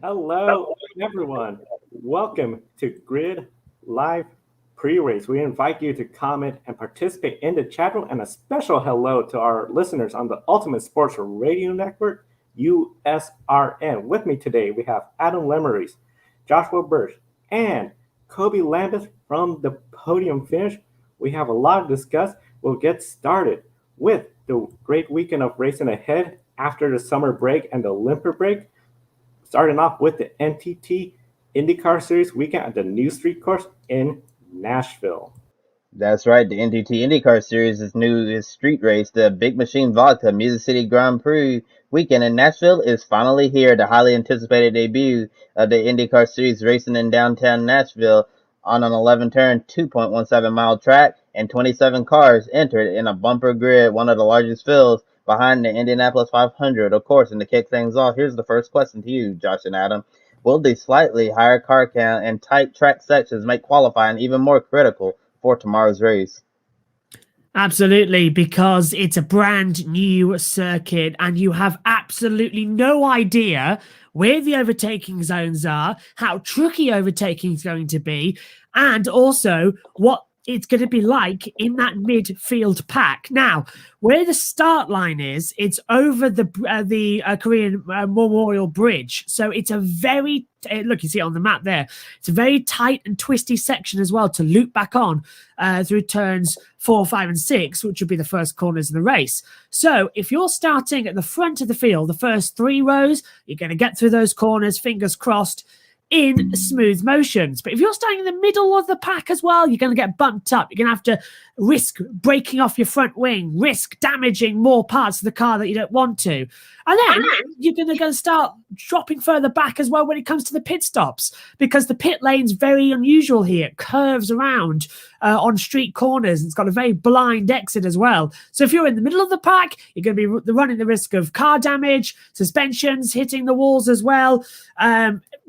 Hello, everyone. Welcome to Grid Live Pre-Race. We invite you to comment and participate in the chat room, and a special hello to our listeners on the Ultimate Sports Radio Network, USRN. With me today, we have Adam Lemerise, Joshua Burch, and Kobe Lambeth from the Podium Finish. We have a lot to discuss. We'll get started with the great weekend of racing ahead after the summer break and the Olympic break. Starting off with the NTT IndyCar Series weekend at the New Street Course in Nashville. That's right. The NTT IndyCar Series' newest street race, the Big Machine Vodka Music City Grand Prix weekend in Nashville, is finally here. The highly anticipated debut of the IndyCar Series racing in downtown Nashville on an 11-turn, 2.17-mile track, and 27 cars entered in a bumper grid, one of the largest fields behind the Indianapolis 500. Of course, and to kick things off, here's the first question to you, Josh and Adam. Will the slightly higher car count and tight track sections make qualifying even more critical for tomorrow's race? Absolutely, because it's a brand new circuit and you have absolutely no idea where the overtaking zones are, how tricky overtaking is going to be, and also what it's going to be like in that midfield pack. Now, where the start line is, it's over the Korean Memorial Bridge. So it's a very, look, you see it on the map there. It's a very tight and twisty section as well to loop back on through turns 4, 5, and 6, which would be the first corners of the race. So if you're starting at the front of the field, the first 3 rows, you're going to get through those corners, fingers crossed, in smooth motions. But if you're starting in the middle of the pack as well, you're going to get bumped up. You're going to have to risk breaking off your front wing, risk damaging more parts of the car that you don't want to. And then you're going to start dropping further back as well when it comes to the pit stops, because the pit lane's very unusual here. It curves around on street corners. It's got a very blind exit as well. So if you're in the middle of the pack, you're going to be running the risk of car damage, suspensions hitting the walls as well,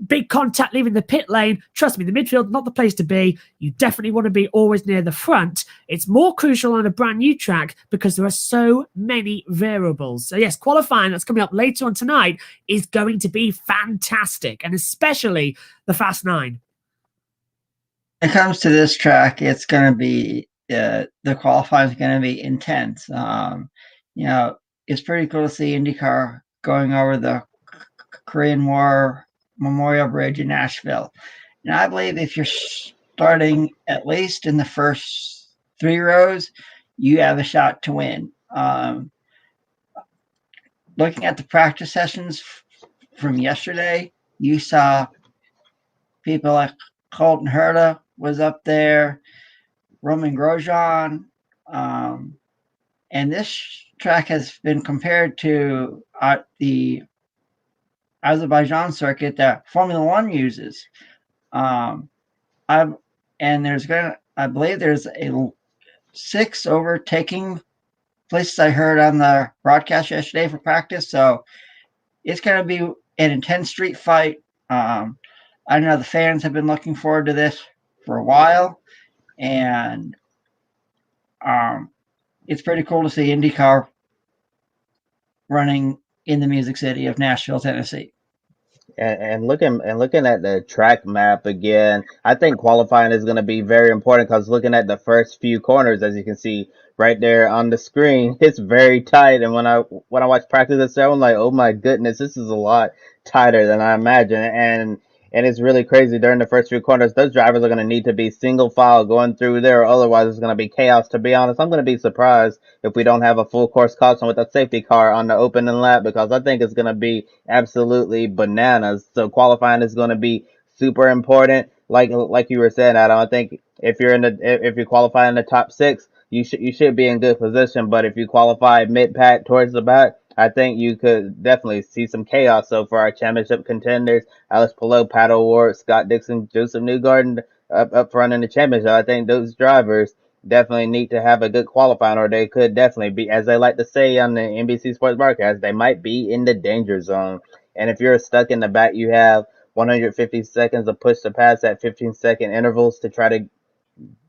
big contact leaving the pit lane. Trust me, the midfield, not the place to be. You definitely want to be always near the front. It's more crucial on a brand new track because there are so many variables. So yes, qualifying that's coming up later on tonight is going to be fantastic, and especially the Fast 9. When it comes to this track, it's going to be, the qualifying is going to be intense. It's pretty cool to see IndyCar going over the Korean War Memorial Bridge in Nashville. And I believe if you're starting at least in the first 3 rows, you have a shot to win. Looking at the practice sessions from yesterday, you saw people like Colton Herta was up there, Roman Grosjean, and this track has been compared to the Azerbaijan circuit that Formula One uses. I believe there's 6 overtaking places I heard on the broadcast yesterday for practice. So it's going to be an intense street fight. I know the fans have been looking forward to this for a while, and it's pretty cool to see IndyCar running in the Music City of Nashville, Tennessee. And looking at the track map again, I think qualifying is going to be very important, because looking at the first few corners, as you can see right there on the screen, it's very tight. And when I watch practice this year, I'm like, oh my goodness, this is a lot tighter than I imagined. And it's really crazy during the first few corners. Those drivers are going to need to be single file going through there, or otherwise it's going to be chaos. To be honest, I'm going to be surprised if we don't have a full course caution with a safety car on the opening lap, because I think it's going to be absolutely bananas. So qualifying is going to be super important. Like you were saying, Adam, I think if you qualify in the top 6, you should be in good position. But if you qualify mid pack towards the back, I think you could definitely see some chaos. So for our championship contenders, Alex Palou, Pat O'Ward, Scott Dixon, Joseph Newgarden up front in the championship, I think those drivers definitely need to have a good qualifying, or they could definitely be, as they like to say on the NBC Sports broadcast, they might be in the danger zone. And if you're stuck in the back, you have 150 seconds to push to pass at 15-second intervals to try to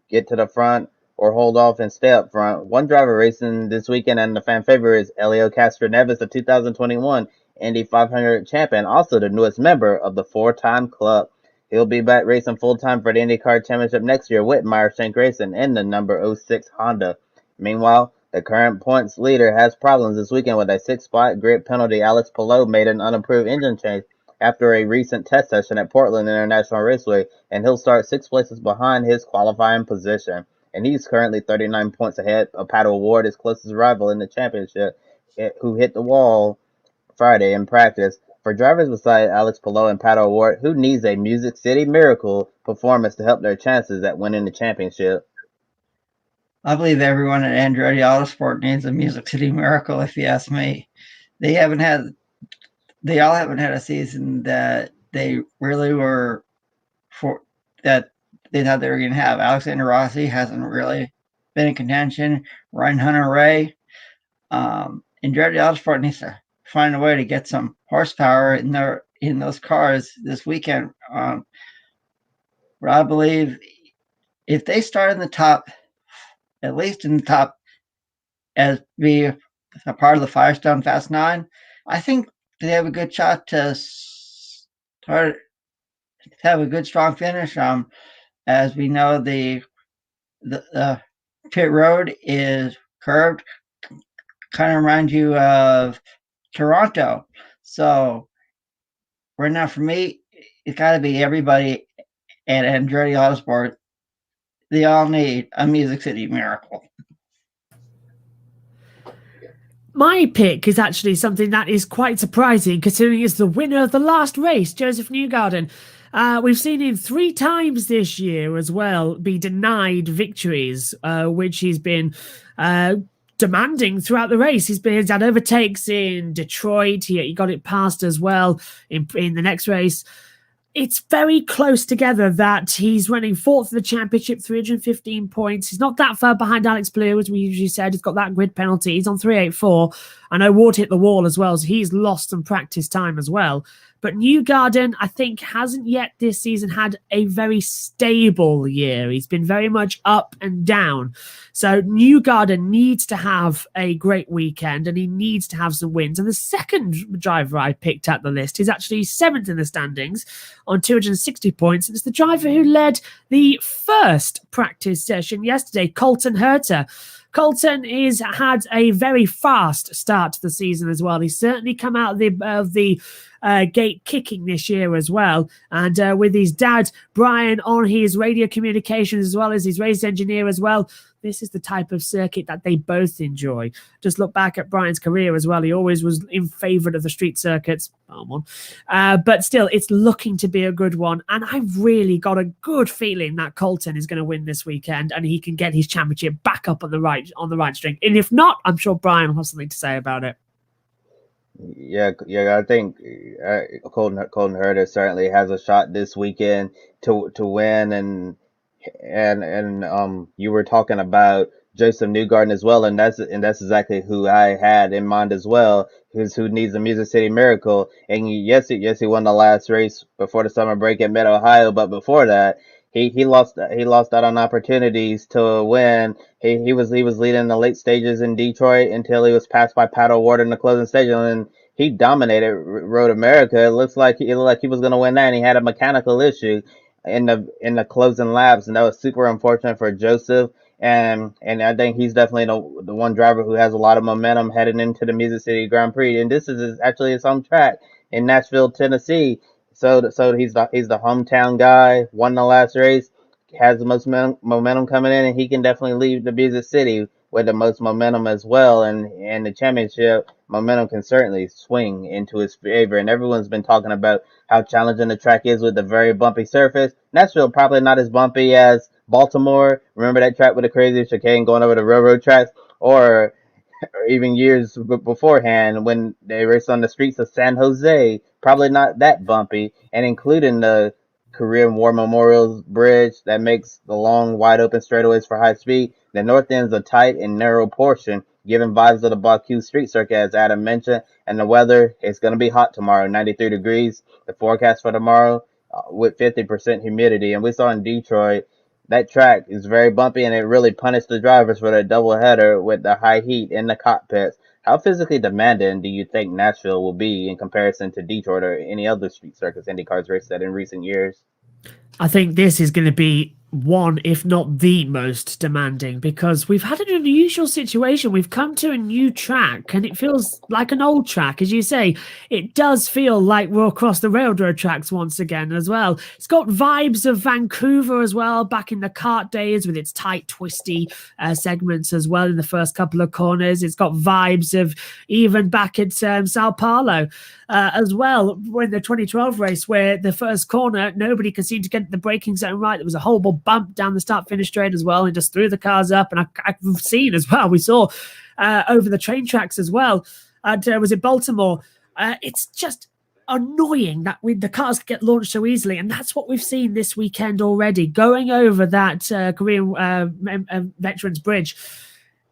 get to the front or hold off and stay up front. One driver racing this weekend and the fan favorite is Elio Castroneves of 2021 Indy 500 champion, also the newest member of the four-time club. He'll be back racing full-time for the IndyCar Championship next year with Meyer Shank Racing in the number 06 Honda. Meanwhile, the current points leader has problems this weekend with a 6-spot grid penalty. Alex Palou made an unapproved engine change after a recent test session at Portland International Raceway, and he'll start 6 places behind his qualifying position. And he's currently 39 points ahead of Pato Ward, his closest rival in the championship, who hit the wall Friday in practice. For drivers beside Alex Palou and Pato Ward, who needs a Music City Miracle performance to help their chances at winning the championship? I believe everyone at Andretti Autosport needs a Music City Miracle, if you ask me. They all haven't had a season that they really were that they thought they were going to have. Alexander Rossi hasn't really been in contention. Ryan Hunter-Reay. Andretti Autosport needs to find a way to get some horsepower in those cars this weekend. But I believe if they start in the top, at least in the top, as be a part of the Firestone Fast 9, I think they have a good shot to have a good, strong finish. As we know, the pit road is curved, kind of reminds you of Toronto. So right now, for me, it's got to be everybody at Andretti Autosport. They all need a Music City Miracle. My pick is actually something that is quite surprising, considering it's the winner of the last race, Joseph Newgarden. We've seen him 3 times this year as well be denied victories, which he's been demanding throughout the race. He's had overtakes in Detroit. He got it passed as well in the next race. It's very close together that he's running 4th in the championship, 315 points. He's not that far behind Alex Palou, as we usually said. He's got that grid penalty. He's on 384. I know Ward hit the wall as well, so he's lost some practice time as well. But Newgarden, I think, hasn't yet this season had a very stable year. He's been very much up and down. So Newgarden needs to have a great weekend, and he needs to have some wins. And the second driver I picked at the list is actually 7th in the standings on 260 points. And it's the driver who led the first practice session yesterday, Colton Herta. Colton has had a very fast start to the season as well. He's certainly come out of the gate kicking this year as well. And with his dad, Brian, on his radio communications as well as his race engineer as well, this is the type of circuit that they both enjoy. Just look back at Brian's career as well. He always was in favour of the street circuits. But still, it's looking to be a good one. And I've really got a good feeling that Colton is going to win this weekend and he can get his championship back up on the right string. And if not, I'm sure Brian will have something to say about it. Yeah, I think Colton Herta certainly has a shot this weekend to win, and you were talking about Joseph Newgarden as well, and that's exactly who I had in mind as well, who needs a Music City Miracle. And yes, he won the last race before the summer break at Mid Ohio, but before that, he lost out on opportunities to win. He was leading in the late stages in Detroit until he was passed by Pato Ward in the closing stage, and he dominated Road America. It looked like he was going to win that, and he had a mechanical issue in the closing laps, and that was super unfortunate for Joseph. And I think he's definitely the one driver who has a lot of momentum heading into the Music City Grand Prix, and this is actually his home track in Nashville, Tennessee. So he's the hometown guy. Won the last race, has the most momentum coming in, and he can definitely leave the Music City with the most momentum as well. And the championship momentum can certainly swing into his favor. And everyone's been talking about how challenging the track is with the very bumpy surface. Nashville probably not as bumpy as Baltimore. Remember that track with the crazy chicane going over the railroad tracks, or even years beforehand when they raced on the streets of San Jose. Probably not that bumpy, and including the Korean War Memorial Bridge that makes the long, wide open straightaways for high speed. The north end's a tight and narrow portion, giving vibes of the Baku street circuit, as Adam mentioned. And the weather, it's going to be hot tomorrow, 93 degrees. The forecast for tomorrow with 50% humidity. And we saw in Detroit, that track is very bumpy, and it really punished the drivers for their doubleheader with the high heat in the cockpits. how physically demanding do you think Nashville will be in comparison to Detroit or any other street circuits IndyCar's raced at in recent years? I think this is going to be one, if not the most demanding, because we've had an unusual situation. We've come to a new track and it feels like an old track. As you say, it does feel like we're across the railroad tracks once again as well. It's got vibes of Vancouver as well, back in the kart days with its tight, twisty segments as well in the first couple of corners. It's got vibes of even back at Sao Paulo as well, when the 2012 race where the first corner, nobody could seem to get the braking zone right. There was a horrible bump down the start-finish straight as well and just threw the cars up. And I've seen as well, we saw over the train tracks as well. Was it Baltimore? It's just annoying that the cars get launched so easily, and that's what we've seen this weekend already. Going over that Korean Veterans Bridge,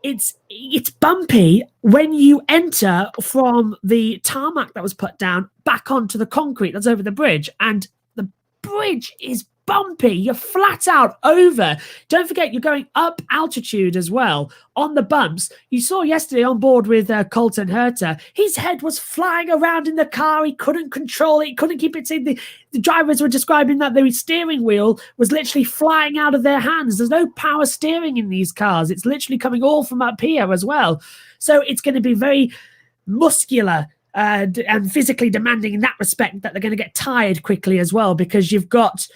it's bumpy when you enter from the tarmac that was put down back onto the concrete that's over the bridge, and the bridge is bumpy. You're flat out over. Don't forget, you're going up altitude as well on the bumps. You saw yesterday on board with Colton Herta, his head was flying around in the car. He couldn't control it. He couldn't keep it in. The drivers were describing that the steering wheel was literally flying out of their hands. There's no power steering in these cars. It's literally coming all from up here as well. So it's going to be very muscular and physically demanding in that respect, that they're going to get tired quickly as well, because you've got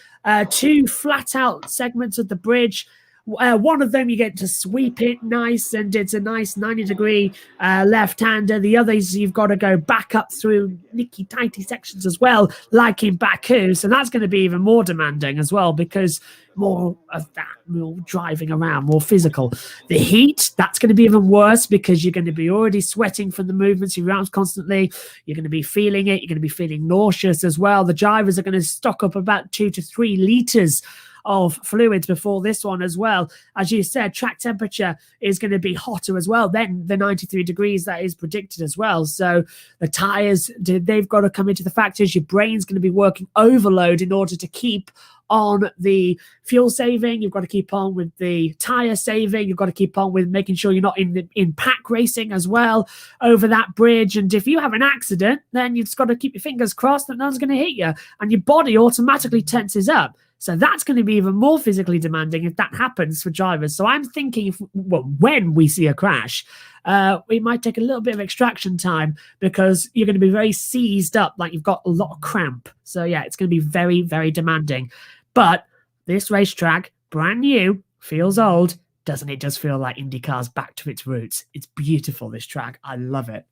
two flat out segments of the bridge. One of them you get to sweep it nice, and it's a nice 90-degree left-hander. The others you've got to go back up through nicky tighty sections as well, like in Baku. So that's going to be even more demanding as well, because more of that, more driving around, more physical. The heat, that's going to be even worse, because you're going to be already sweating from the movements of your arms constantly. You're going to be feeling it. You're going to be feeling nauseous as well. The drivers are going to stock up about 2 to 3 liters of fluids before this one as well. As you said, track temperature is going to be hotter as well than the 93 degrees that is predicted as well. So the tires, they've got to come into the factors. Your brain's going to be working overload in order to keep on the fuel saving. You've got to keep on with the tire saving. You've got to keep on with making sure you're not in pack racing as well over that bridge. And if you have an accident, then you've just got to keep your fingers crossed that no one's going to hit you, and your body automatically tenses up. So that's going to be even more physically demanding if that happens for drivers. So I'm thinking, when we see a crash, it might take a little bit of extraction time, because you're going to be very seized up, like you've got a lot of cramp. So yeah, it's going to be very, very demanding. But this racetrack, brand new, feels old. Doesn't it just feel like IndyCar's back to its roots? It's beautiful, this track. I love it.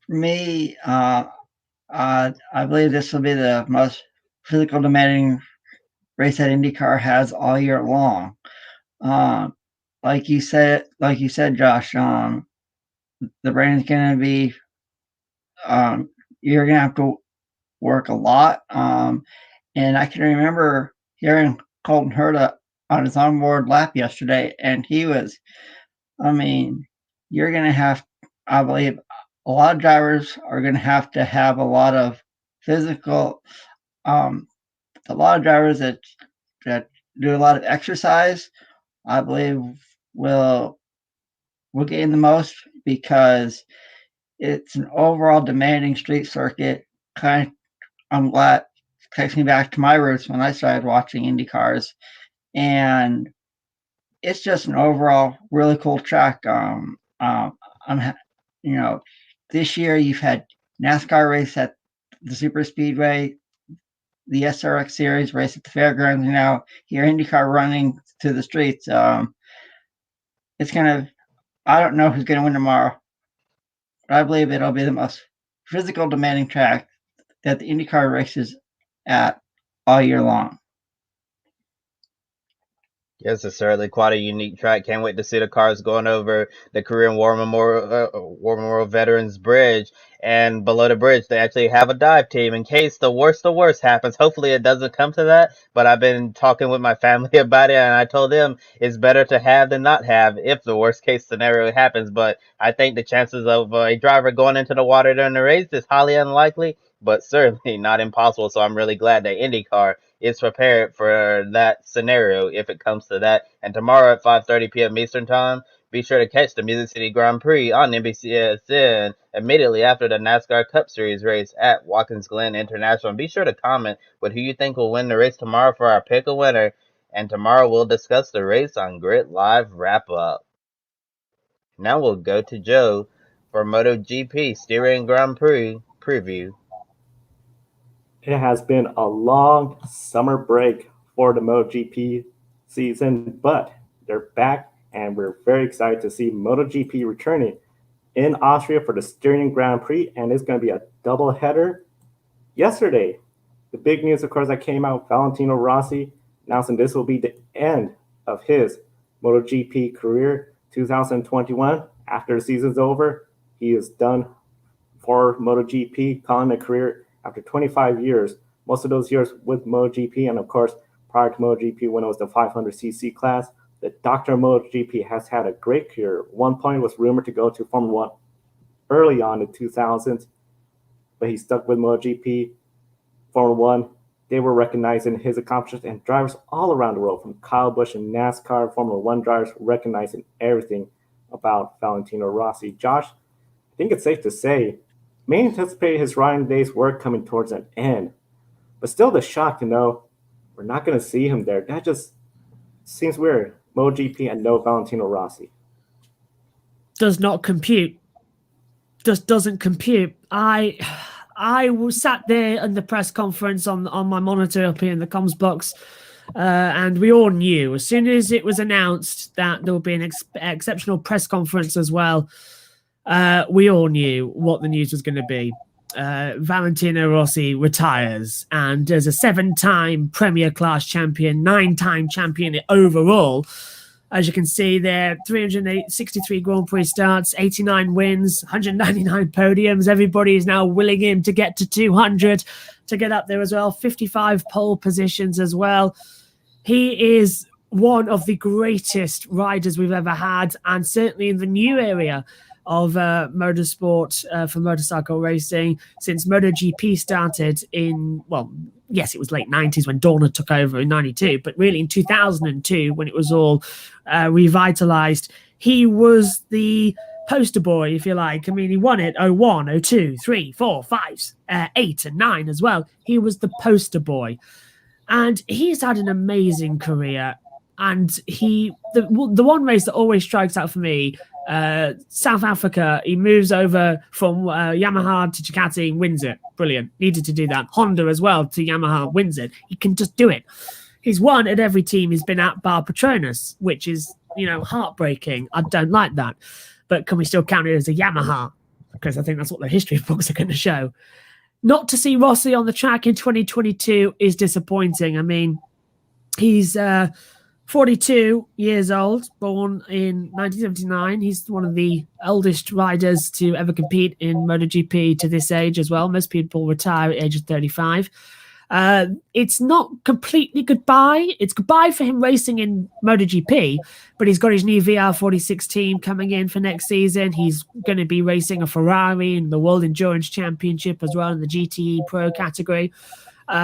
For me, I believe this will be the most physical demanding race that IndyCar has all year long. Like you said, Josh, the brain's going to be, you're going to have to work a lot. And I can remember hearing Colton Herta on his onboard lap yesterday, and he was, you're going to have, I believe, a lot of drivers are going to have a lot of physical, a lot of drivers that do a lot of exercise, I believe will gain the most, because it's an overall demanding street circuit. I'm glad it takes me back to my roots when I started watching Indy cars, and it's just an overall really cool track. This year you've had NASCAR race at the Super Speedway, the SRX Series race at the fairgrounds. Now here IndyCar running to the streets. It's gonna. I don't know who's gonna win tomorrow, but I believe it'll be the most physical, demanding track that the IndyCar races at all year long. Yes, it's certainly quite a unique track. Can't wait to see the cars going over the Korean War Memorial Veterans Bridge. And below the bridge, they actually have a dive team in case the worst happens. Hopefully it doesn't come to that. But I've been talking with my family about it, and I told them it's better to have than not have if the worst case scenario happens. But I think the chances of a driver going into the water during the race is highly unlikely, but certainly not impossible. So I'm really glad that IndyCar is prepared for that scenario if it comes to that. And tomorrow at 5:30 p.m. Eastern Time, be sure to catch the Music City Grand Prix on NBCSN immediately after the NASCAR Cup Series race at Watkins Glen International. And be sure to comment with who you think will win the race tomorrow for our pick a winner. And tomorrow we'll discuss the race on Grid Live Wrap Up. Now we'll go to Joe for MotoGP Styrian Grand Prix preview. It has been a long summer break for the MotoGP season, but they're back and we're very excited to see MotoGP returning in Austria for the Styrian Grand Prix, and it's going to be a double header. Yesterday, the big news, of course, that came out, Valentino Rossi announcing this will be the end of his MotoGP career. 2021, after the season's over, he is done for MotoGP, calling a career after 25 years, most of those years with MotoGP, and of course, prior to MotoGP when it was the 500cc class. The doctor of MotoGP has had a great career. At one point was rumored to go to Formula One early on in 2000s, but he stuck with MotoGP. Formula One, they were recognizing his accomplishments, and drivers all around the world, from Kyle Busch and NASCAR, Formula One drivers, recognizing everything about Valentino Rossi. Josh, I think it's safe to say, may anticipate his riding days were coming towards an end, but still the shock to know we're not going to see him there. That just seems weird. MotoGP and no Valentino Rossi. Does not compute. Just doesn't compute. I was sat there in the press conference on my monitor up here in the comms box, and we all knew as soon as it was announced that there would be an exceptional press conference as well. We all knew what the news was going to be. Valentino Rossi retires, and as a 7-time Premier Class champion, 9-time champion overall, as you can see there, 363 Grand Prix starts, 89 wins, 199 podiums. Everybody is now willing him to get to 200, to get up there as well. 55 pole positions as well. He is one of the greatest riders we've ever had, and certainly in the new area of motorsport for motorcycle racing since MotoGP started in, well, yes, it was late 90s when Dorna took over in 92, but really in 2002 when it was all revitalized, he was the poster boy, if you like. I mean, he won it 01, 02, 3, 4, 5, 8 and 9 as well. He was the poster boy. And he's had an amazing career. And the one race that always strikes out for me, South Africa, he moves over from Yamaha to Ducati, wins it. Brilliant. Needed to do that. Honda as well to Yamaha, wins it. He can just do it. He's won at every team he's been at, bar Petronas, which is, heartbreaking. I don't like that. But can we still count it as a Yamaha? Because I think that's what the history books are going to show. Not to see Rossi on the track in 2022 is disappointing. I mean, he's 42 years old, born in 1979. He's one of the oldest riders to ever compete in MotoGP to this age as well. Most people retire at the age of 35. It's not completely goodbye. It's goodbye for him racing in MotoGP, but he's got his new VR46 team coming in for next season. He's going to be racing a Ferrari in the World Endurance Championship as well in the GTE Pro category.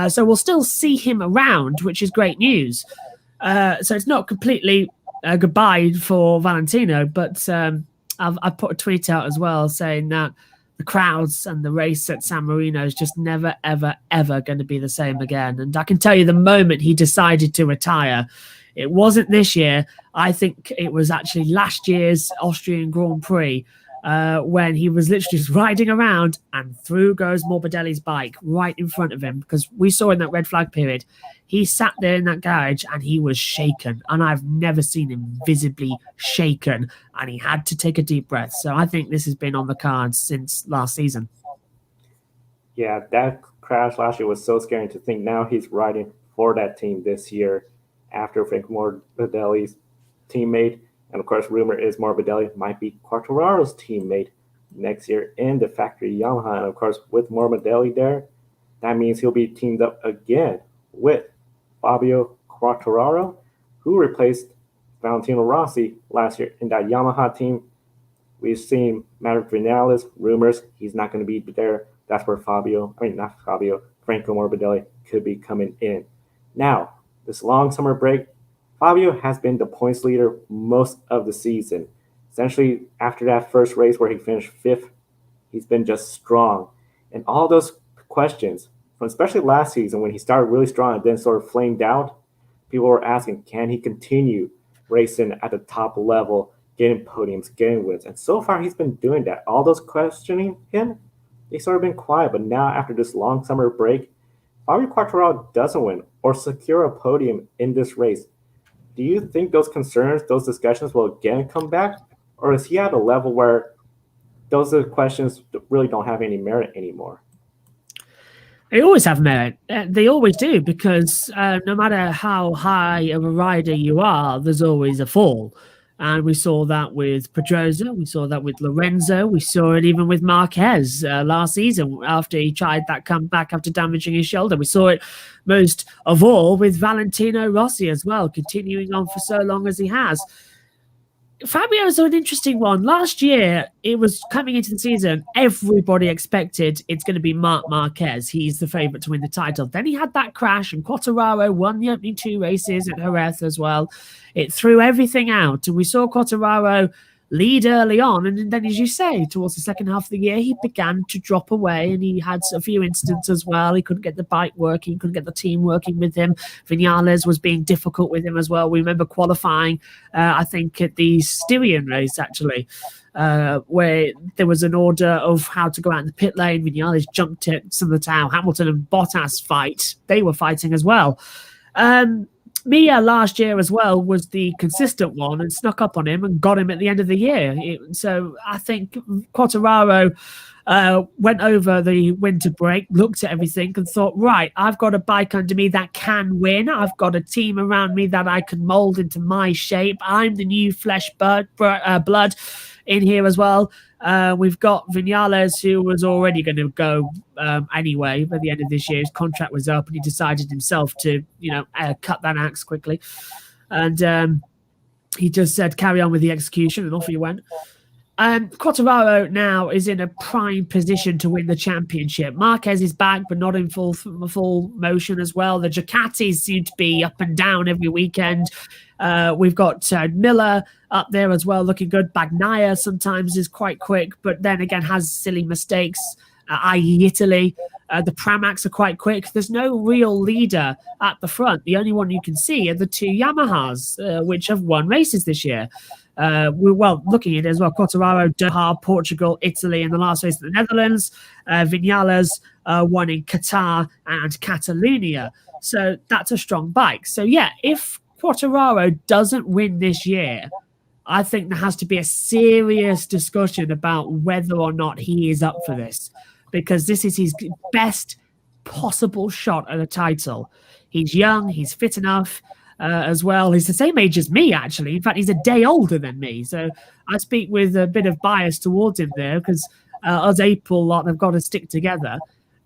So we'll still see him around, which is great news. So it's not completely goodbye for Valentino, but I've put a tweet out as well saying that the crowds and the race at San Marino is just never, ever, ever going to be the same again. And I can tell you the moment he decided to retire, it wasn't this year. I think it was actually last year's Austrian Grand Prix when he was literally just riding around and through goes Morbidelli's bike right in front of him, because we saw in that red flag period, he sat there in that garage and he was shaken, and I've never seen him visibly shaken, and he had to take a deep breath. So I think this has been on the cards since last season. Yeah, that crash last year was so scary to think now he's riding for that team this year after Frank Morbidelli's teammate. And of course, rumor is Morbidelli might be Quartararo's teammate next year in the factory Yamaha. And of course, with Morbidelli there, that means he'll be teamed up again with Fabio Quartararo, who replaced Valentino Rossi last year in that Yamaha team. We've seen Maverick Vinales, rumors he's not going to be there. That's where Franco Morbidelli could be coming in. Now, this long summer break, Fabio has been the points leader most of the season. Essentially, after that first race where he finished 5th, he's been just strong. And all those questions, from especially last season when he started really strong and then sort of flamed out, people were asking, can he continue racing at the top level, getting podiums, getting wins? And so far, he's been doing that. All those questioning him, they sort of been quiet. But now, after this long summer break, Fabio Quartararo doesn't win or secure a podium in this race. Do you think those concerns, those discussions will again come back? Or is he at a level where those questions really don't have any merit anymore? They always have merit. They always do, because no matter how high of a rider you are, there's always a fall. And we saw that with Pedrosa. We saw that with Lorenzo. We saw it even with Marquez last season after he tried that comeback after damaging his shoulder. We saw it most of all with Valentino Rossi as well, continuing on for so long as he has. Fabio's an interesting one. Last year, it was coming into the season, everybody expected it's going to be Marc Marquez. He's the favourite to win the title. Then he had that crash, and Quartararo won the opening 2 races at Jerez as well. It threw everything out, and we saw Quartararo lead early on, and then, as you say, towards the second half of the year, he began to drop away, and he had a few incidents as well. He couldn't get the bike working, couldn't get the team working with him. Vinales was being difficult with him as well. We remember qualifying, I think, at the Styrian race, actually, where there was an order of how to go out in the pit lane. Vinales jumped it, similar to how Hamilton and Bottas fight. They were fighting as well. Mia last year as well was the consistent one and snuck up on him and got him at the end of the year. So I think Quartararo went over the winter break, looked at everything and thought, right, I've got a bike under me that can win. I've got a team around me that I can mold into my shape. I'm the new flesh blood in here as well. We've got Vinales, who was already going to go anyway by the end of this year. His contract was up, and he decided himself to, cut that axe quickly. And he just said, carry on with the execution, and off he went. Quartararo now is in a prime position to win the championship. Marquez is back, but not in full motion as well. The Ducatis seem to be up and down every weekend. We've got Miller up there as well, looking good. Bagnaia sometimes is quite quick, but then again has silly mistakes, i.e. Italy. The Pramacs are quite quick. There's no real leader at the front. The only one you can see are the 2 Yamahas, which have won races this year. Looking at it as well, Quartararo, Doha, Portugal, Italy in the last race of the Netherlands. Vinales won in Qatar and Catalonia. So that's a strong bike. So yeah, if Quartararo doesn't win this year, I think there has to be a serious discussion about whether or not he is up for this, because this is his best possible shot at a title. He's young, he's fit enough as well. He's the same age as me, actually. In fact, he's a day older than me. So I speak with a bit of bias towards him there, because us April lot have got to stick together.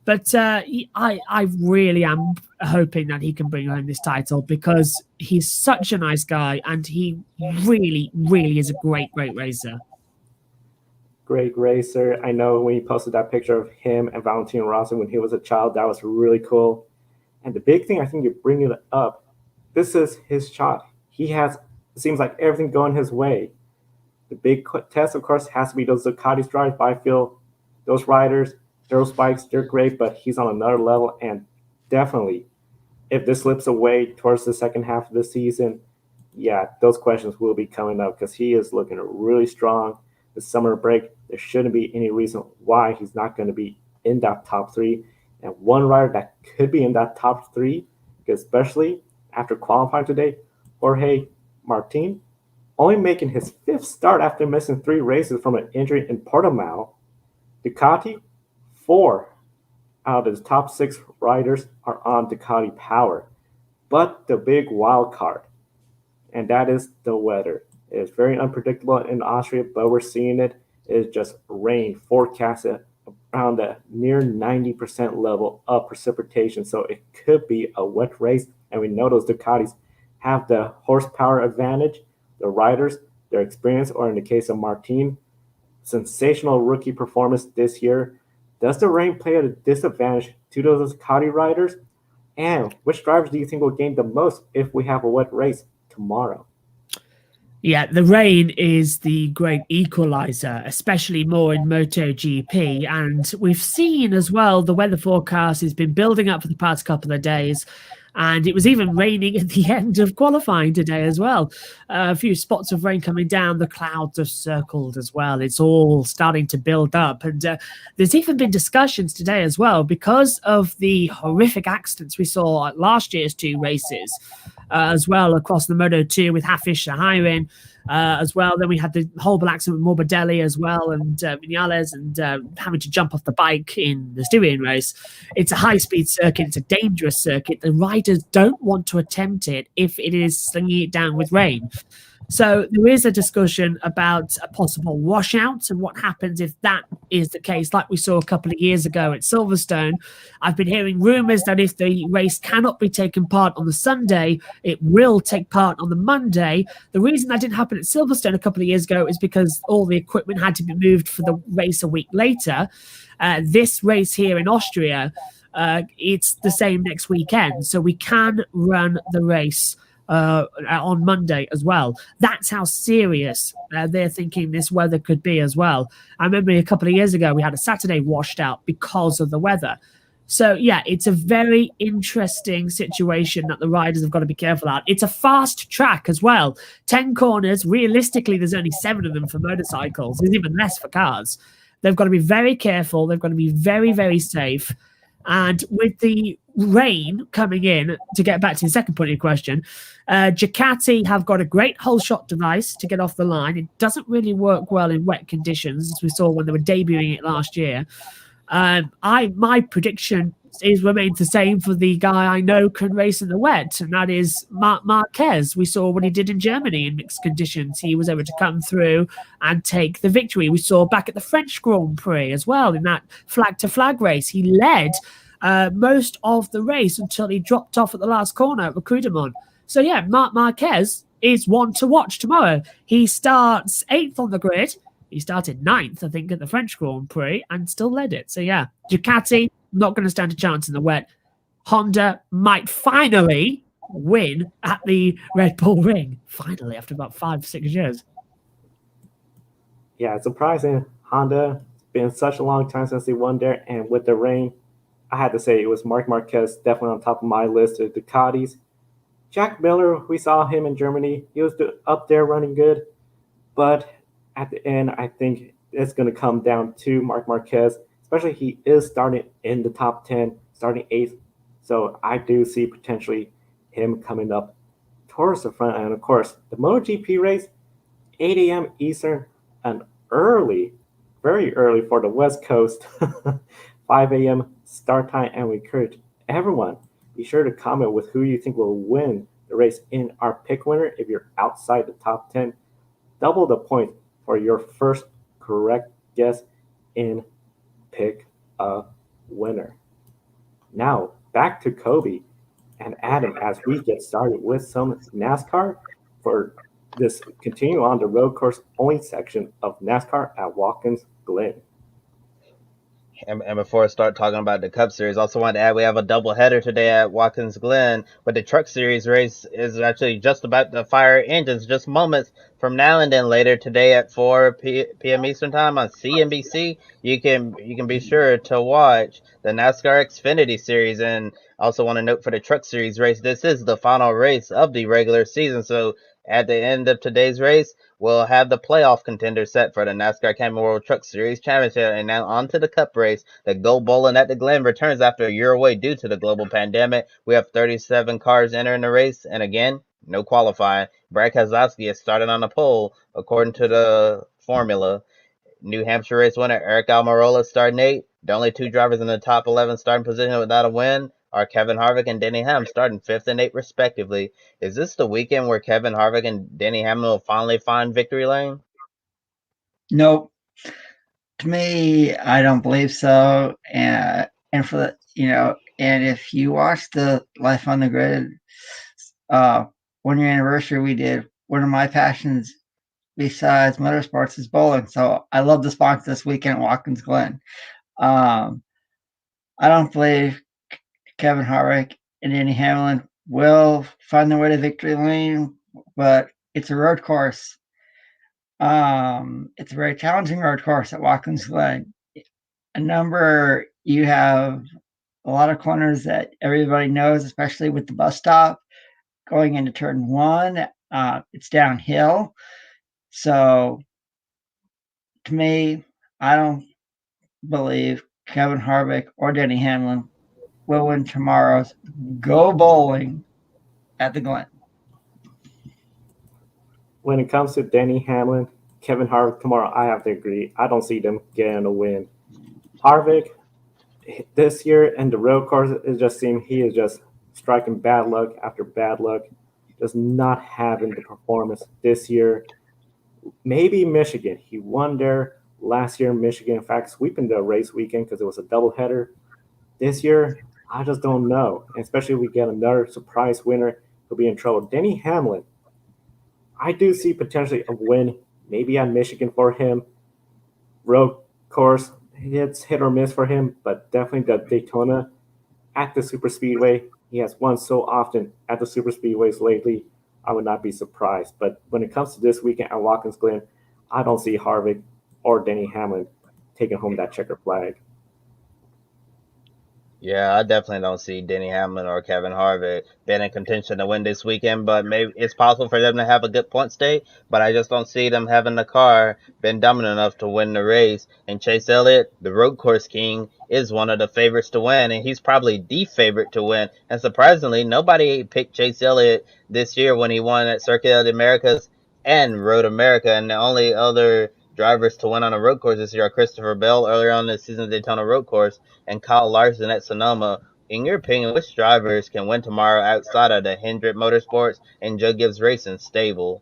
But I really am hoping that he can bring home this title, because he's such a nice guy and he really, really is a great, great racer. Great racer. I know when you posted that picture of him and Valentino Rossi when he was a child, that was really cool. And the big thing, I think you're bringing it up, this is his shot. He has, it seems like everything going his way. The big test, of course, has to be those Ducati drives, but I feel those riders, those bikes, they're great, but he's on another level. And definitely, if this slips away towards the second half of the season, yeah, those questions will be coming up, because he is looking really strong. The summer break, there shouldn't be any reason why he's not going to be in that top 3. And one rider that could be in that top 3, especially after qualifying today, Jorge Martin, only making his 5th start after missing 3 races from an injury in Portimao. Ducati, 4 out of the top 6 riders are on Ducati power. But the big wild card, and that is the weather. It is very unpredictable in Austria, but we're seeing it. It is just rain forecasted around the near 90% level of precipitation. So it could be a wet race. And we know those Ducatis have the horsepower advantage, the riders, their experience, or in the case of Martin, sensational rookie performance this year. Does the rain play at a disadvantage to those Ducati riders? And which drivers do you think will gain the most if we have a wet race tomorrow? Yeah, the rain is the great equalizer, especially more in MotoGP. And we've seen as well the weather forecast has been building up for the past couple of days. And it was even raining at the end of qualifying today as well. A few spots of rain coming down. The clouds have circled as well. It's all starting to build up. And there's even been discussions today as well because of the horrific accidents we saw at last year's two races. As well across the Moto2 with Hafish Sahirin as well. Then we had the horrible accident with Morbidelli as well, and Vinales, and having to jump off the bike in the Styrian race. It's a high-speed circuit. It's a dangerous circuit. The riders don't want to attempt it if it is slinging it down with rain. So there is a discussion about a possible washout and what happens if that is the case, like we saw a couple of years ago at Silverstone. I've been hearing rumours that if the race cannot be taken part on the Sunday, it will take part on the Monday. The reason that didn't happen at Silverstone a couple of years ago is because all the equipment had to be moved for the race a week later. This race here in Austria, it's the same next weekend, so we can run the race on Monday as well. That's how serious they're thinking this weather could be as well. I remember a couple of years ago we had a Saturday washed out because of the weather. So yeah, it's a very interesting situation that the riders have got to be careful at. It's a fast track as well. 10 corners. Realistically, there's only 7 of them for motorcycles. There's even less for cars. They've got to be very careful. They've got to be very, very safe. And with the rain coming in, to get back to the second point of your question, Ducati have got a great whole shot device to get off the line. It doesn't really work well in wet conditions, as we saw when they were debuting it last year. My prediction remains the same for the guy I know can race in the wet, and that is Marc Marquez. We saw what he did in Germany in mixed conditions. He was able to come through and take the victory. We saw back at the French Grand Prix as well in that flag-to-flag race. He led most of the race until he dropped off at the last corner at Recruitment. So yeah, Marc Marquez is one to watch tomorrow. He starts 8th on the grid. He started 9th, I think, at the French Grand Prix and still led it. So yeah, Ducati, not going to stand a chance in the wet. Honda might finally win at the Red Bull Ring. Finally, after about 5-6 years. Yeah, it's surprising. Honda, it's been such a long time since they won there. And with the rain, I had to say it was Marc Marquez definitely on top of my list of Ducatis. Jack Miller, we saw him in Germany. He was up there running good. But at the end, I think it's going to come down to Marc Marquez, especially he is starting in the top 10, starting 8th. So I do see potentially him coming up towards the front. And of course, the MotoGP race, 8 a.m. Eastern, and early, very early for the West Coast, 5 a.m. start time. And we encourage everyone, be sure to comment with who you think will win the race in our pick winner. If you're outside the top 10, double the point for your first correct guess in pick a winner. Now, back to Kobe and Adam as we get started with some NASCAR for this continue on the road course only section of NASCAR at Watkins Glen. And before I start talking about the Cup Series, I also wanted to add we have a doubleheader today at Watkins Glen, but the Truck Series race is actually just about to fire engines just moments from now, and then later today at 4 p.m. Eastern Time on CNBC, you can be sure to watch the NASCAR Xfinity Series. And also want to note for the Truck Series race, this is the final race of the regular season, so at the end of today's race, we'll have the playoff contender set for the NASCAR Camping World Truck Series Championship. And now on to the Cup race. The Go Bowling at the Glen returns after a year away due to the global pandemic. We have 37 cars entering the race, and again, no qualifying. Brad Keselowski is started on the pole according to the formula. New Hampshire race winner Eric Almirola starting 8th. The only 2 drivers in the top 11 starting position without a win are Kevin Harvick and Denny Hamlin, starting 5th and 8th respectively. Is this the weekend where Kevin Harvick and Denny Hamlin will finally find victory lane? Nope. To me, I don't believe so. And for the and if you watch the Life on the Grid 1 year anniversary we did, one of my passions besides motorsports is bowling. So I love the spot this weekend at Watkins Glen. I don't believe Kevin Harvick and Denny Hamlin will find their way to victory lane, but it's a road course. It's a very challenging road course at Watkins Glen. You have a lot of corners that everybody knows, especially with the bus stop going into turn one. It's downhill. So to me, I don't believe Kevin Harvick or Denny Hamlin will win tomorrow's Go Bowling at the Glen. When it comes to Denny Hamlin, Kevin Harvick tomorrow, I have to agree. I don't see them getting a win. Harvick, this year and the road course, it just seems he is just striking bad luck after bad luck, just not having the performance this year. Maybe Michigan. He won there last year in Michigan, in fact, sweeping the race weekend because it was a doubleheader. This year, I just don't know. And especially if we get another surprise winner, he'll be in trouble. Denny Hamlin, I do see potentially a win, maybe at Michigan for him. Road course, it's hit or miss for him, but definitely the Daytona at the super speedway. He has won so often at the super speedways lately. I would not be surprised. But when it comes to this weekend at Watkins Glen, I don't see Harvick or Denny Hamlin taking home that checker flag. Yeah, I definitely don't see Denny Hamlin or Kevin Harvick being in contention to win this weekend, but maybe it's possible for them to have a good point state, but I just don't see them having the car been dominant enough to win the race. And Chase Elliott, the road course king, is one of the favorites to win, and he's probably the favorite to win. And surprisingly, nobody picked Chase Elliott this year when he won at Circuit of the Americas and Road America, and the only other drivers to win on a road course this year are Christopher Bell earlier on this season Daytona road course and Kyle Larson at Sonoma. In your opinion, which drivers can win tomorrow outside of the Hendrick Motorsports and Joe Gibbs Racing stable?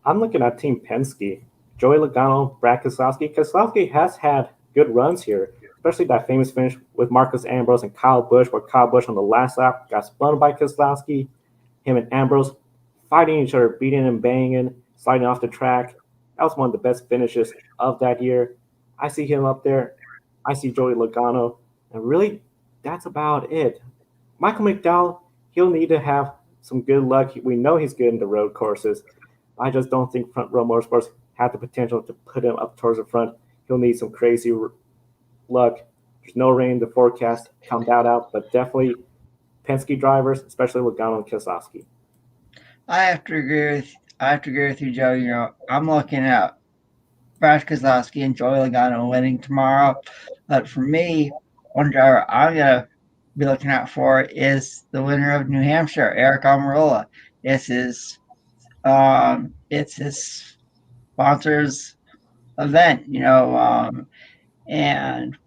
I'm looking at Team Penske. Joey Logano, Brad Keselowski. Keselowski has had good runs here, especially that famous finish with Marcus Ambrose and Kyle Busch, where Kyle Busch on the last lap got spun by Keselowski. Him and Ambrose fighting each other, beating and banging, sliding off the track. That was one of the best finishes of that year. I see him up there. I see Joey Logano. And really, that's about it. Michael McDowell, he'll need to have some good luck. We know he's good in the road courses. I just don't think Front Row Motorsports have the potential to put him up towards the front. He'll need some crazy luck. There's no rain in the forecast. Count that out. But definitely Penske drivers, especially Logano and Keselowski. I have to agree with you, Joe. You know, I'm looking at Brad Keselowski and Joey Logano winning tomorrow. But for me, one driver I'm gonna be looking out for is the winner of New Hampshire, Eric Almirola. It's his sponsor's event, you know, and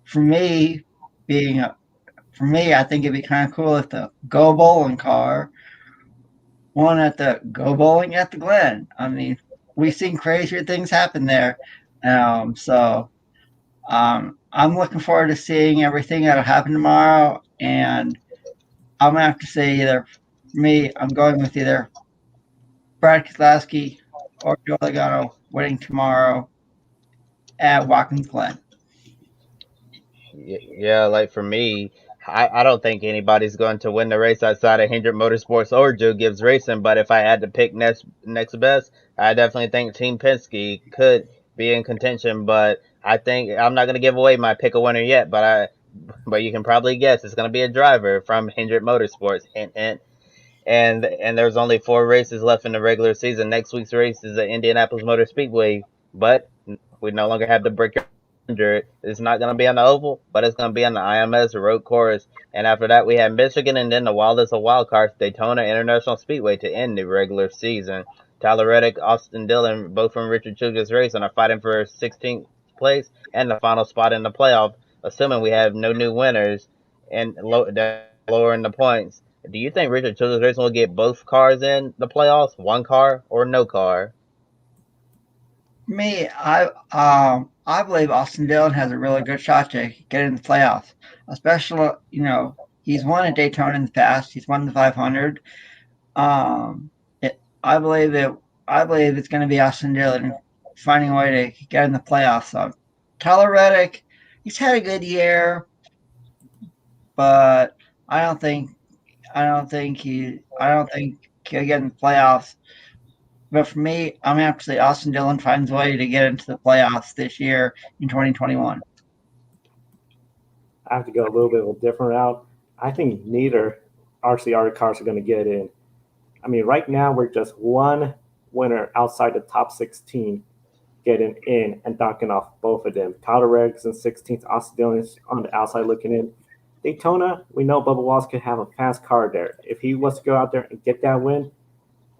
for me, I think it'd be kind of cool if the Go Bowling car won at the Go Bowling at the Glen. I mean, we've seen crazier things happen there. I'm looking forward to seeing everything that'll happen tomorrow. And I'm going to have to say I'm going with either Brad Keselowski or Joe Logano winning tomorrow at Watkins Glen. Yeah, like for me, I don't think anybody's going to win the race outside of Hendrick Motorsports or Joe Gibbs Racing. But if I had to pick next best, I definitely think Team Penske could be in contention. But I think I'm not going to give away my pick a winner yet. But you can probably guess it's going to be a driver from Hendrick Motorsports. Hint, hint. And there's only 4 races left in the regular season. Next week's race is at Indianapolis Motor Speedway, but we no longer have the brick. It's not going to be on the oval, but it's going to be on the IMS road course. And after that, we have Michigan and then the wildest of wild cards, Daytona International Speedway to end the regular season. Tyler Reddick, Austin Dillon, both from Richard Childress Racing, are fighting for 16th place and the final spot in the playoff, assuming we have no new winners and lowering the points. Do you think Richard Childress Racing will get both cars in the playoffs, one car or no car? Me, I believe Austin Dillon has a really good shot to get in the playoffs. Especially, you know, he's won at Daytona in the past. He's won the 500. I believe it's going to be Austin Dillon finding a way to get in the playoffs. So, Tyler Reddick, he's had a good year, but I don't think get in the playoffs. But for me, I'm going to have to say Austin Dillon finds a way to get into the playoffs this year in 2021. I have to go a little bit of a different route. I think neither RCR cars are going to get in. I mean, right now we're just one winner outside the top 16 getting in and knocking off both of them. Kyle Regs in 16th, Austin Dillon is on the outside looking in. Daytona, we know Bubba Wallace could have a fast car there. If he was to go out there and get that win,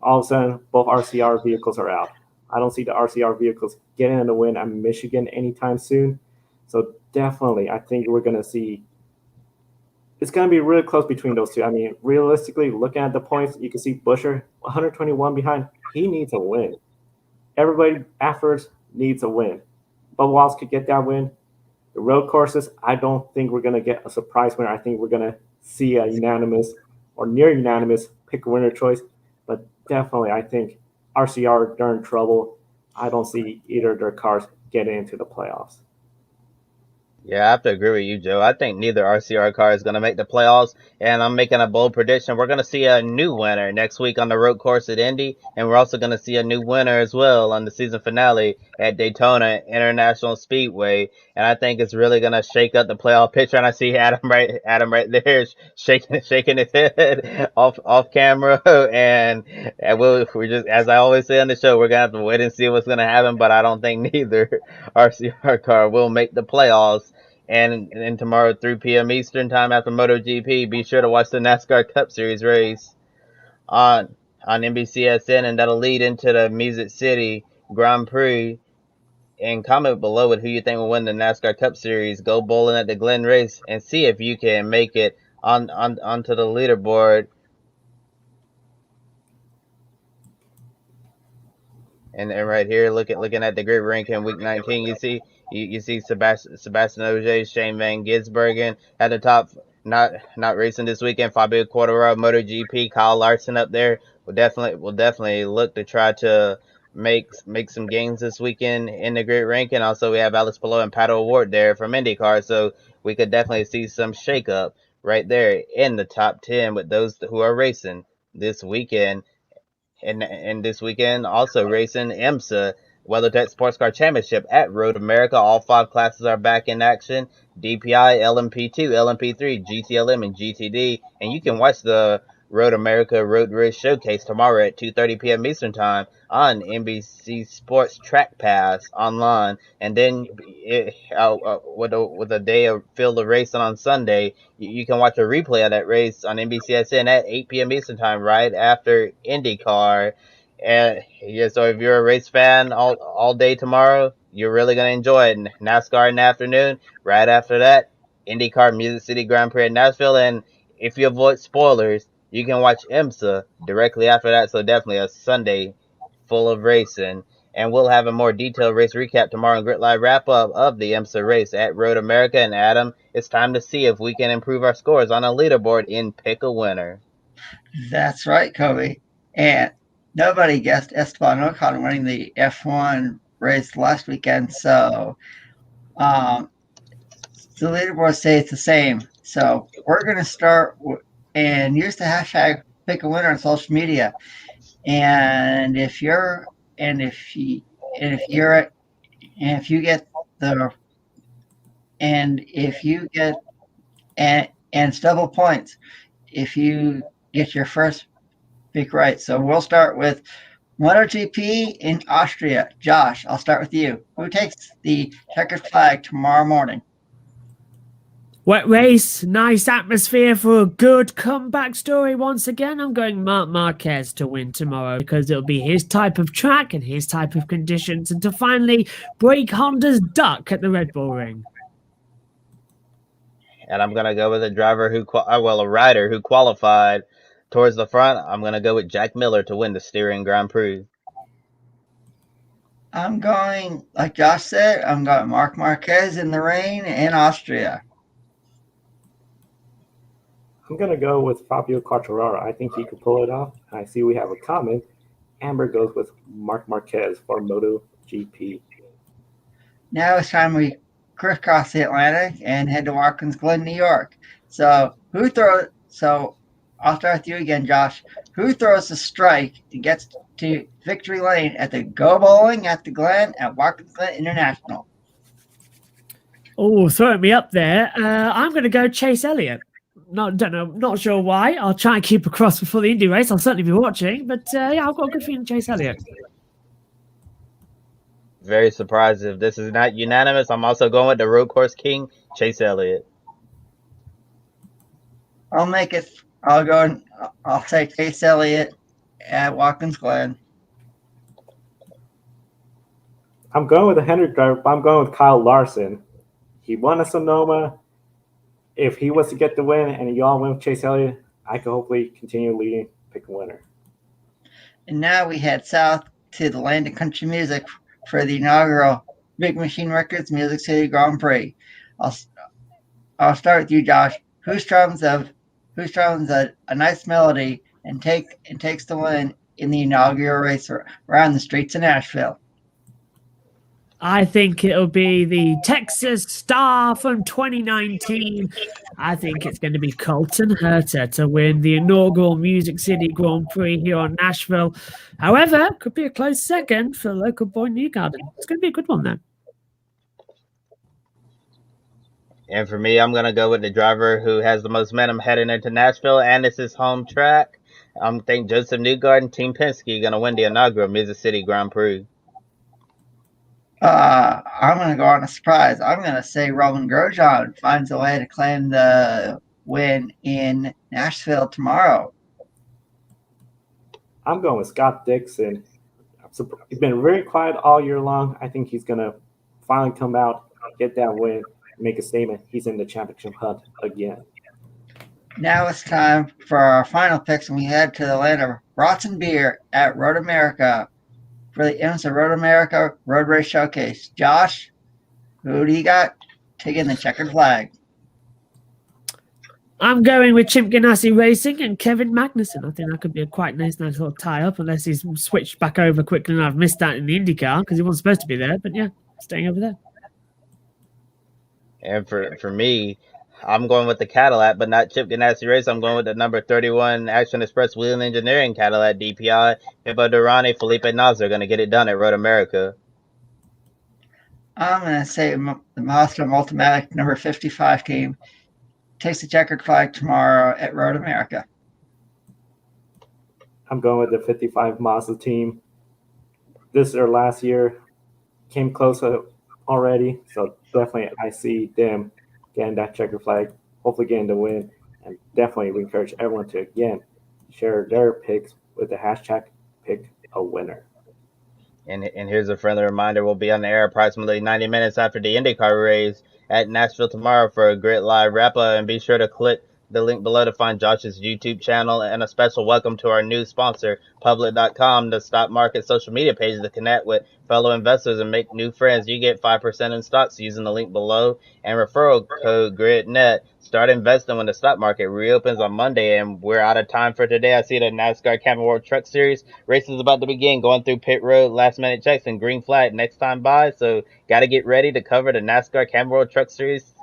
all of a sudden both RCR vehicles are out. I don't see the RCR vehicles getting the win at Michigan anytime soon. So definitely, I think we're going to see it's going to be really close between those two. I mean, realistically, looking at the points, you can see Buescher 121 behind. He needs a win. Everybody afterwards needs a win. But Wallace could get that win. The road courses, I don't think we're going to get a surprise winner. I think we're going to see a unanimous or near unanimous pick a winner choice. But definitely, I think RCR, they're in trouble. I don't see either of their cars getting into the playoffs. Yeah, I have to agree with you, Joe. I think neither RCR car is going to make the playoffs, and I'm making a bold prediction. We're going to see a new winner next week on the road course at Indy, and we're also going to see a new winner as well on the season finale at Daytona International Speedway. And I think it's really going to shake up the playoff picture. And I see Adam right there shaking his head off camera. And we're just, as I always say on the show, we're going to have to wait and see what's going to happen. But I don't think neither RCR car will make the playoffs. And tomorrow, 3 p.m. Eastern time after MotoGP, be sure to watch the NASCAR Cup Series race on NBCSN, and that'll lead into the Music City Grand Prix. And comment below with who you think will win the NASCAR Cup Series. Go bowling at the Glen race and see if you can make it onto the leaderboard. And right here, looking at the grid ranking, week 19, you see Sebastian Ogier, Shane Van Gisbergen at the top, not racing this weekend. Fabio Quartararo, MotoGP, Kyle Larson up there. We'll definitely look to try to make some gains this weekend in the grid ranking. Also, we have Alex Palou and Pato O'Ward there from IndyCar, so we could definitely see some shakeup right there in the top 10 with those who are racing this weekend. And this weekend, also racing IMSA WeatherTech Sports Car Championship at Road America. All 5 classes are back in action. DPI, LMP2, LMP3, GTLM, and GTD. And you can watch the Road America Road Race Showcase tomorrow at 2:30 p.m. Eastern Time on NBC Sports Track Pass online. And then with a day of field of racing on Sunday, you can watch a replay of that race on NBCSN at 8 p.m. Eastern Time, right after IndyCar. And yeah, so if you're a race fan all day tomorrow, you're really going to enjoy it. NASCAR in the afternoon, right after that, IndyCar Music City Grand Prix in Nashville. And if you avoid spoilers, you can watch IMSA directly after that. So definitely a Sunday full of racing. And we'll have a more detailed race recap tomorrow and Grid Live wrap-up of the IMSA race at Road America. And Adam, it's time to see if we can improve our scores on a leaderboard in Pick a Winner. That's right, Kobe. And nobody guessed Esteban Ocon winning the F1 race last weekend, so the leaderboard stays the same. So we're going to start and use the hashtag Pick a Winner on social media. And if you get it's double points if you get your first pick right. So we'll start with MotoGP in Austria. Josh, I'll start with you. Who takes the checkered flag tomorrow morning? Wet race, nice atmosphere for a good comeback story once again. I'm going Marc Marquez to win tomorrow because it'll be his type of track and his type of conditions, and to finally break Honda's duck at the Red Bull Ring. And I'm going to go with a rider who qualified towards the front. I'm going to go with Jack Miller to win the Styrian Grand Prix. I'm going, like Josh said, I'm going Marc Marquez in the rain in Austria. I'm going to go with Fabio Quartararo. I think he could pull it off. I see we have a comment. Amber goes with Marc Marquez for MotoGP. Now it's time we crisscross the Atlantic and head to Watkins Glen, New York. So I'll start with you again, Josh. Who throws the strike and gets to victory lane at the Go Bowling at the Glen at Watkins Glen International? Oh, throwing me up there. I'm going to go Chase Elliott. Not sure why. I'll try and keep across before the Indy race. I'll certainly be watching. But yeah, I've got a good feeling Chase Elliott. Very surprised if this is not unanimous. I'm also going with the road course king, Chase Elliott. I'll make it. I'll say Chase Elliott at Watkins Glen. I'm going with the Hendrick driver, but I'm going with Kyle Larson. He won a Sonoma. If he was to get the win and you all win with Chase Elliott, I could hopefully continue leading, pick a winner. And now we head south to the land of country music for the inaugural Big Machine Records Music City Grand Prix. I'll start with you, Josh. Who strums a nice melody and takes the win in the inaugural race around the streets of Nashville? I think it'll be the Texas Star from 2019. I think it's going to be Colton Herta to win the inaugural Music City Grand Prix here on Nashville. However, could be a close second for local boy Newgarden. It's going to be a good one, though. And for me, I'm going to go with the driver who has the most momentum heading into Nashville, and it's his home track. I think Joseph Newgarden, Team Penske, going to win the inaugural Music City Grand Prix. I'm going to go on a surprise. I'm going to say Roman Grosjean finds a way to claim the win in Nashville tomorrow. I'm going with Scott Dixon. He's been very quiet all year long. I think he's going to finally come out, get that win, make a statement. He's in the championship hunt again. Now it's time for our final picks, and we head to the land of brats and beer at Road America for the IMSA Road America Road Race Showcase. Josh, who do you got taking the checkered flag? I'm going with Chip Ganassi Racing and Kevin Magnussen. I think that could be a quite nice little tie-up, unless he's switched back over quickly and I've missed that in the IndyCar because he wasn't supposed to be there. But yeah, staying over there. And for me, I'm going with the Cadillac, but not Chip Ganassi Race. I'm going with the number 31 Action Express Wheel Engineering Cadillac DPI. Pippo Durrani, Felipe Nasr are going to get it done at Road America. I'm going to say the Mazda Multimatic number 55 team takes the checkered flag tomorrow at Road America. I'm going with the 55 Mazda team. This is their last year. Came close already, so definitely I see them getting that checkered flag, hopefully getting the win. And definitely we encourage everyone to, again, share their picks with the hashtag #PickAWinner. And here's a friendly reminder, we'll be on the air approximately 90 minutes after the IndyCar race at Nashville tomorrow for a Grid Live wrap-up. And be sure to click the link below to find Josh's YouTube channel, and a special welcome to our new sponsor, Public.com, the stock market social media page to connect with fellow investors and make new friends. You get 5% in stocks using the link below and referral code GridNet. Start investing when the stock market reopens on Monday, and we're out of time for today. I see the NASCAR Camping World Truck Series race is about to begin, going through pit road, last minute checks, and green flag next time by. So got to get ready to cover the NASCAR Camping World Truck Series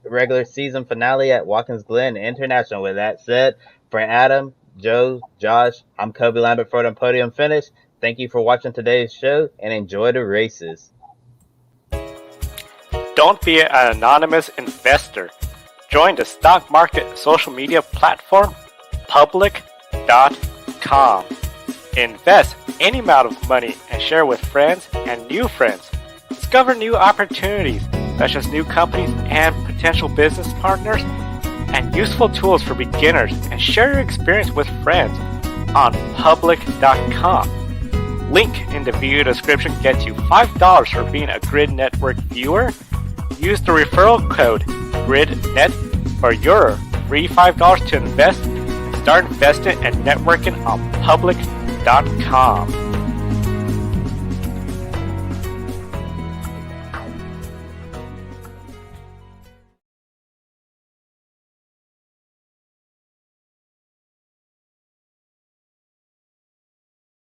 regular season finale at Watkins Glen International. With that said, for Adam, Joe, Josh, I'm Kobe Lambeth for the Podium Finish. Thank you for watching today's show and enjoy the races. Don't be an anonymous investor. Join the stock market social media platform, Public.com. Invest any amount of money and share with friends and new friends. Discover new opportunities, such as new companies and potential business partners, and useful tools for beginners, and share your experience with friends on Public.com. Link in the video description gets you $5 for being a Grid Network viewer. Use the referral code GridNet for your free $5 to invest. Start investing and networking on Public.com.